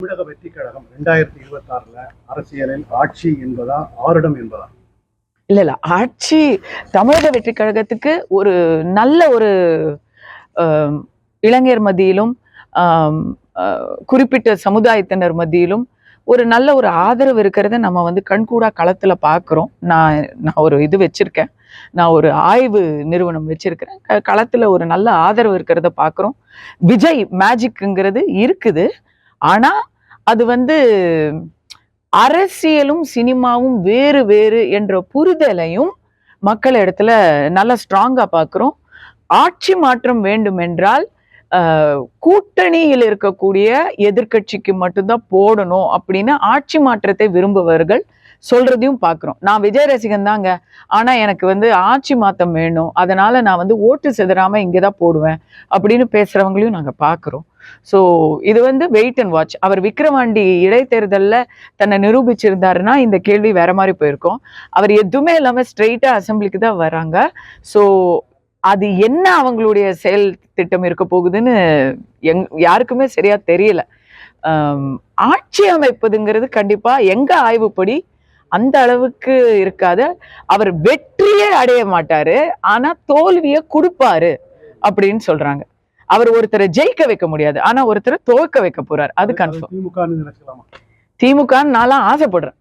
தமிழக வெற்றி கழகம் 2026 அரசியலில் ஆட்சி என்பதா ஆருடம் என்பதா? இல்ல ஆட்சி தமிழக வெற்றி கழகத்துக்கு ஒரு நல்ல ஒரு இளைஞர் மத்தியிலும் குறிப்பிட்ட சமுதாயத்தினர் மத்தியிலும் ஒரு நல்ல ஒரு ஆதரவு இருக்கிறத நம்ம வந்து கண்கூடா களத்துல பாக்குறோம். நான் ஒரு இது வச்சிருக்கேன், நான் ஒரு ஆய்வு நிறுவனம் வச்சிருக்கிறேன். களத்துல ஒரு நல்ல ஆதரவு இருக்கிறத பாக்குறோம். விஜய் மேஜிக்ங்கிறது இருக்குது. ஆனா அது வந்து அரசியலும் சினிமாவும் வேறு வேறு என்ற புரிதலையும் மக்கள் இடத்துல நல்லா ஸ்ட்ராங்கா பாக்குறோம். ஆட்சி மாற்றம் வேண்டும் என்றால் கூட்டணியில் இருக்கக்கூடிய எதிர்கட்சிக்கு மட்டும்தான் போடணும் அப்படின்னு ஆட்சி மாற்றத்தை விரும்புபவர்கள் சொல்றதையும் பாக்குறோம். நான் விஜய் ரசிகன் தாங்க, ஆனா எனக்கு வந்து ஆட்சி மாற்றம் வேணும், அதனால நான் வந்து ஓட்டு சிதறாம இங்கதான் போடுவேன் அப்படின்னு பேசுறவங்களையும் நாங்க பாக்குறோம். ஸோ இது வந்து வெயிட் அண்ட் வாட்ச். அவர் விக்கிரவாண்டி இடைத்தேர்தல்ல தன்னை நிரூபிச்சிருந்தாருன்னா இந்த கேள்வி வேற மாதிரி போயிருக்கும். அவர் எதுவுமே இல்லாம ஸ்ட்ரெயிட்டா அசம்பிளிக்கு தான் வராங்க. ஸோ அது என்ன அவங்களுடைய செயல் திட்டம் இருக்க போகுதுன்னு யாருக்குமே சரியா தெரியல. ஆட்சி அமைப்பதுங்கிறது கண்டிப்பா எங்க ஆய்வுப்படி அந்த அளவுக்கு இருக்காது. அவர் வெற்றியே அடைய மாட்டாரு, ஆனா தோல்வியை கொடுப்பாரு அப்படின்னு சொல்றாங்க. அவர் ஒருத்தரை ஜெயிக்க வைக்க முடியாது, ஆனா ஒருத்தரை துவக்க வைக்க போறாரு. அது கன்ஃபார்ம். திமுக திமுக நான்லாம் ஆசைப்படுறேன்.